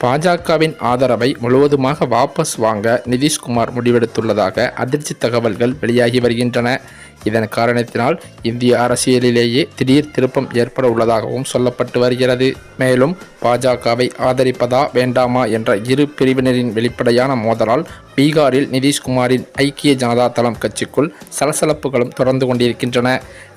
பாஜகவின் ஆதரவை முழுவதுமாக வாபஸ் வாங்க நிதிஷ்குமார் முடிவெடுத்துள்ளதாக அதிர்ச்சி தகவல்கள் வெளியாகி வருகின்றன. இதன் காரணத்தினால் இந்திய அரசியலிலேயே திடீர் திருப்பம் ஏற்பட உள்ளதாகவும் சொல்லப்பட்டு வருகிறது. மேலும் பாஜகவை ஆதரிப்பதா வேண்டாமா என்ற இரு பிரிவினரின் வெளிப்படையான மோதலால் பீகாரில் நிதிஷ்குமாரின் ஐக்கிய ஜனதா தளம் கட்சிக்குள் சலசலப்புகளும் தொடர்ந்து கொண்டிருக்கின்றன.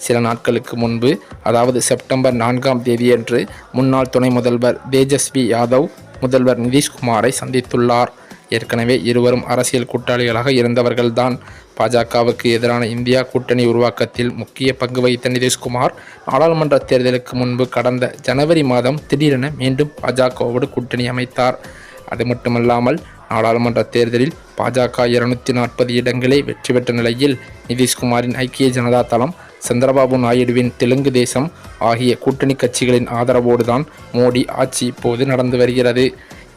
சில நாட்களுக்கு முன்பு, அதாவது செப்டம்பர் 4ஆம் தேதியன்று முன்னாள் துணை முதல்வர் தேஜஸ்வி யாதவ் முதல்வர் நிதிஷ்குமாரை சந்தித்துள்ளார். ஏற்கனவே இருவரும் அரசியல் கூட்டாளிகளாக இருந்தவர்கள்தான். பாஜகவுக்கு எதிரான இந்தியா கூட்டணி உருவாக்கத்தில் முக்கிய பங்கு வகித்த நிதிஷ்குமார் நாடாளுமன்ற தேர்தலுக்கு முன்பு கடந்த ஜனவரி மாதம் திடீரென மீண்டும் பாஜகவோடு கூட்டணி அமைத்தார். அது மட்டுமல்லாமல் நாடாளுமன்ற தேர்தலில் பாஜக 240 இடங்களை வெற்றி பெற்ற நிலையில் நிதிஷ்குமாரின் ஐக்கிய ஜனதா தளம், சந்திரபாபு நாயுடுவின் தெலுங்கு தேசம் ஆகிய கூட்டணி கட்சிகளின் ஆதரவோடுதான் மோடி ஆட்சி இப்போது நடந்து வருகிறது.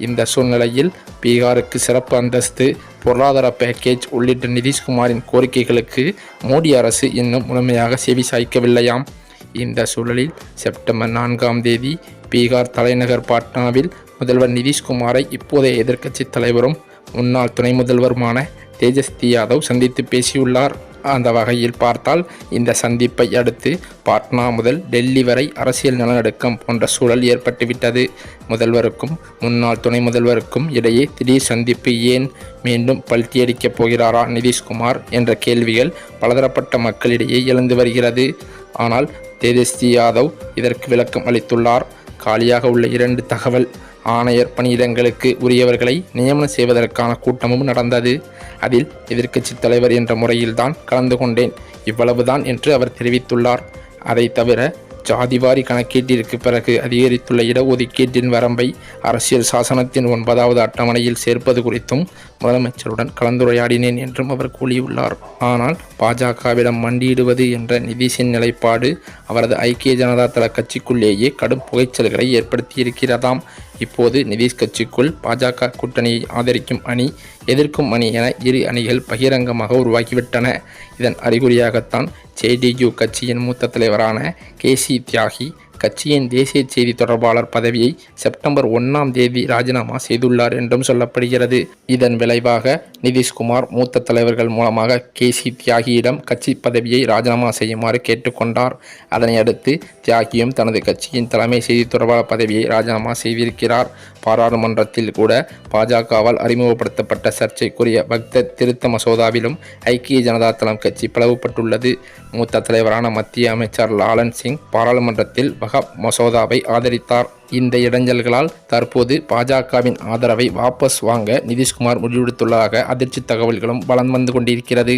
இந்த சூழ்நிலையில் பீகாருக்கு சிறப்பு அந்தஸ்து, பொருளாதார பேக்கேஜ் உள்ளிட்ட நிதிஷ்குமாரின் கோரிக்கைகளுக்கு மோடி அரசு இன்னும் முழுமையாக செவி சாய்க்கவில்லையாம். இந்த சூழலில் செப்டம்பர் 4ஆம் தேதி பீகார் தலைநகர் பாட்னாவில் முதல்வர் நிதிஷ்குமாரை இப்போதைய எதிர்க்கட்சி தலைவரும் முன்னாள் துணை முதல்வருமான தேஜஸ்வி யாதவ் சந்தித்து பேசியுள்ளார். அந்த வகையில் பார்த்தால் இந்த சந்திப்பை அடுத்து பாட்னா முதல் டெல்லி வரை அரசியல் நிலநடுக்கம் போன்ற சூழல் ஏற்பட்டுவிட்டது. முதல்வருக்கும் முன்னாள் துணை முதல்வருக்கும் இடையே திடீர் சந்திப்பு ஏன்? மீண்டும் பல்டியடிக்கப் போகிறாரா நிதிஷ்குமார் என்ற கேள்விகள் பலதரப்பட்ட மக்களிடையே எழுந்து வருகிறது. ஆனால் தேஜஸ்வி யாதவ் இதற்கு விளக்கம் அளித்துள்ளார். காலியாக உள்ள 2 தகவல் ஆணையர் பணியிடங்களுக்கு உரியவர்களை நியமனம் செய்வதற்கான கூட்டமும் நடந்தது. அதில் எதிர்க்கட்சி தலைவர் என்ற முறையில்தான் கலந்து கொண்டேன், இவ்வளவுதான் என்று அவர் தெரிவித்துள்ளார். அதை தவிர ஜாதிவாரி கணக்கீட்டிற்கு பிறகு அதிகரித்துள்ள இடஒதுக்கீட்டின் வரம்பை அரசியல் சாசனத்தின் 9வது அட்டவணையில் சேர்ப்பது குறித்தும் முதலமைச்சருடன் கலந்துரையாடினேன் என்றும் அவர் கூறியுள்ளார். ஆனால் பாஜகவிடம் மண்டியிடுவது என்ற நிதிஷின் நிலைப்பாடு அவரது ஐக்கிய ஜனதா தள கட்சிக்குள்ளேயே கடும் புகைச்சல்களை ஏற்படுத்தியிருக்கிறதாம். இப்போது நிதிஷ் கட்சிக்குள் பாஜக கூட்டணியை ஆதரிக்கும் அணி, எதிர்க்கும் அணி என இரு அணிகள் பகிரங்கமாக உருவாகிவிட்டன. இதன் அறிகுறியாகத்தான் ஜேடியு கட்சியின் மூத்த தலைவரான கேசி தியாகி கட்சியின் தேசிய செய்தி தொடர்பாளர் பதவியை செப்டம்பர் 1ஆம் தேதி ராஜினாமா செய்துள்ளார் என்றும் சொல்லப்படுகிறது. இதன் விளைவாக நிதிஷ்குமார் மூத்த தலைவர்கள் மூலமாக கேசி தியாகியிடம் கட்சி பதவியை ராஜினாமா செய்யுமாறு கேட்டுக்கொண்டார். அதனை அடுத்து தியாகியும் தனது கட்சியின் தலைமை செய்தி தொடர்பாளர் பதவியை ராஜினாமா செய்திருக்கிறார். பாராளுமன்றத்தில் கூட பாஜகவால் அறிமுகப்படுத்தப்பட்ட சர்ச்சைக்குரிய பக்தர் திருத்த மசோதாவிலும் ஐக்கிய ஜனதா தளம் கட்சி பிளவுபட்டுள்ளது. மூத்த தலைவரான மத்திய அமைச்சர் லாலன் சிங் பாராளுமன்றத்தில் வக்ஃப் மசோதாவை ஆதரித்தார். இந்த இடைஞ்சல்களால் தற்போது பாஜகவின் ஆதரவை வாபஸ் வாங்க நிதிஷ்குமார் முடிவெடுத்துள்ளதாக அதிர்ச்சி தகவல்களும் வலம் வந்து கொண்டிருக்கிறது.